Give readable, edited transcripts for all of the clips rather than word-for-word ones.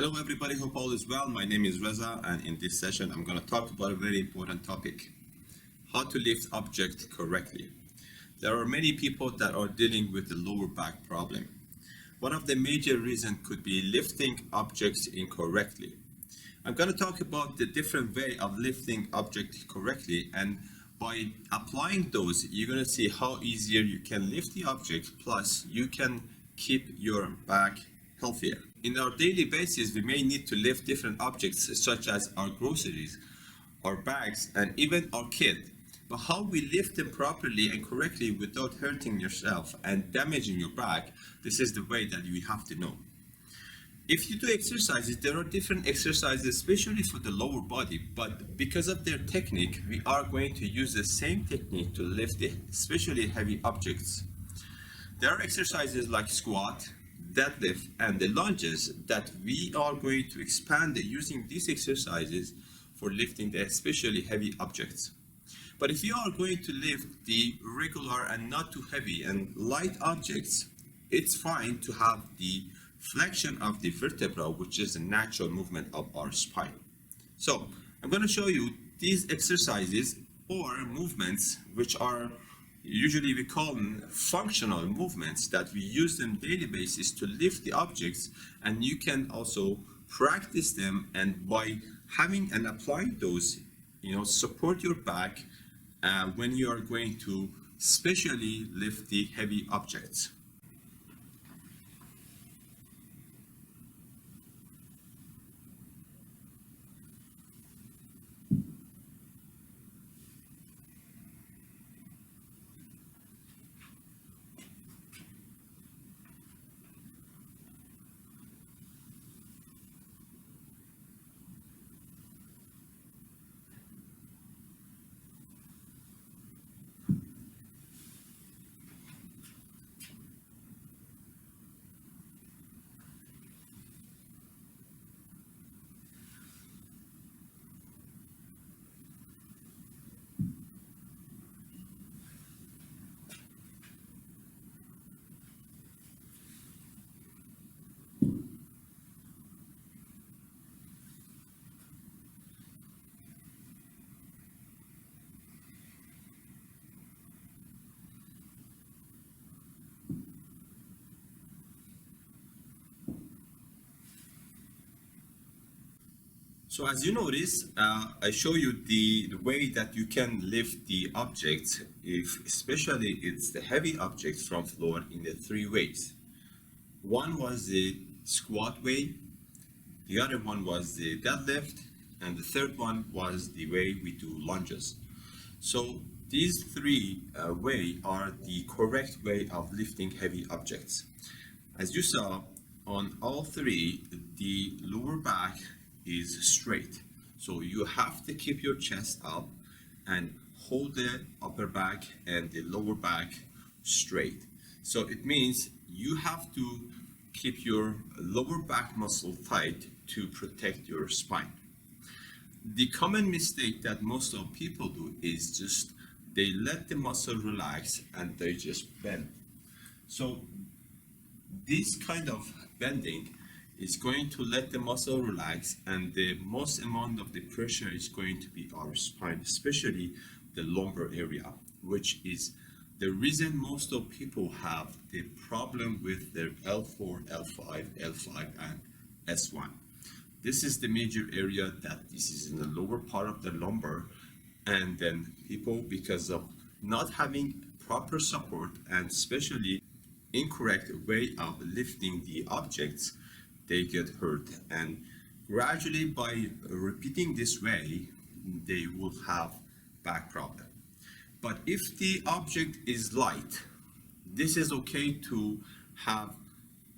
Hello everybody, hope all is well. My name is Reza and in this session I'm going to talk about a very important topic. How to lift objects correctly. There are many people that are dealing with the lower back problem. One of the major reasons could be lifting objects incorrectly. I'm going to talk about the different way of lifting objects correctly, and by applying those you're going to see how easier you can lift the object, plus you can keep your back healthier. In our daily basis, we may need to lift different objects such as our groceries, our bags, and even our kid. But how we lift them properly and correctly without hurting yourself and damaging your back, this is the way that you have to know. If you do exercises, there are different exercises, especially for the lower body, but because of their technique, we are going to use the same technique to lift especially heavy objects. There are exercises like squat, deadlift, and the lunges that we are going to expand using these exercises for lifting the especially heavy objects. But if you are going to lift the regular and not too heavy and light objects, it's fine to have the flexion of the vertebra, which is a natural movement of our spine. So I'm going to show you these exercises or movements, which are usually we call them functional movements, that we use on a daily basis to lift the objects, and you can also practice them, and by having and applying those, support your back when you are going to especially lift the heavy objects. So as you notice, I show you the way that you can lift the objects, if especially it's the heavy objects from floor, in the three ways. One was the squat way, the other one was the deadlift, and the third one was the way we do lunges. So these three ways are the correct way of lifting heavy objects. As you saw, on all three, the lower back is straight. So you have to keep your chest up and hold the upper back and the lower back straight. So it means you have to keep your lower back muscle tight to protect your spine. The common mistake that most of people do is just they let the muscle relax and they just bend. So this kind of bending is going to let the muscle relax, and the most amount of the pressure is going to be our spine, especially the lumbar area, which is the reason most of people have the problem with their L4, L5, L5, and S1. This is the major area that this is in the lower part of the lumbar, and then people, because of not having proper support and especially incorrect way of lifting the objects, they get hurt, and gradually by repeating this way they will have back problem. But if the object is light, this is okay to have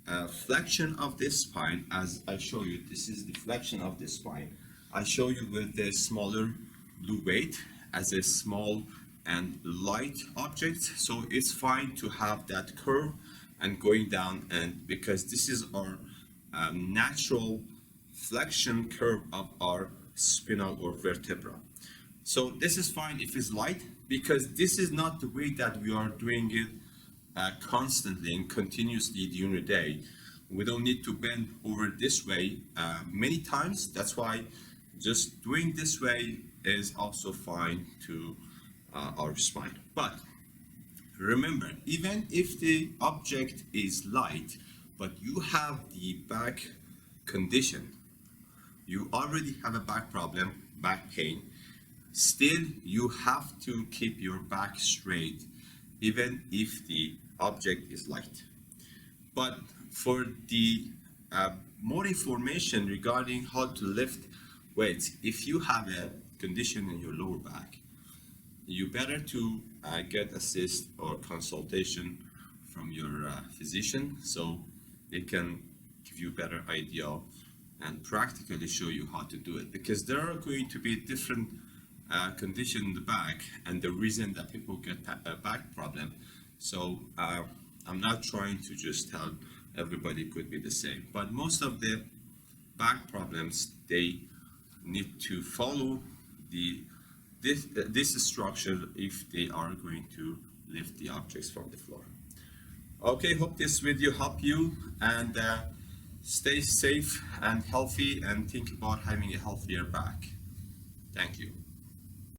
a flexion of the spine. As I show you, this is the flexion of the spine. I show you with the smaller blue weight as a small and light object, so it's fine to have that curve and going down, and because this is our natural flexion curve of our spinal or vertebra. So this is fine if it's light, because this is not the way that we are doing it constantly and continuously during the day. We don't need to bend over this way many times. That's why just doing this way is also fine to our spine. But remember, even if the object is light, but you have the back condition, you already have a back problem, back pain, still you have to keep your back straight, even if the object is light. But for the more information regarding how to lift weights, if you have a condition in your lower back, you better to get assist or consultation from your physician, so they can give you a better idea and practically show you how to do it, because there are going to be different conditions in the back and the reason that people get a back problem. So I'm not trying to just tell everybody could be the same, but most of the back problems, they need to follow this structure if they are going to lift the objects from the floor. Okay, hope this video helped you, and stay safe and healthy, and think about having a healthier back. Thank you.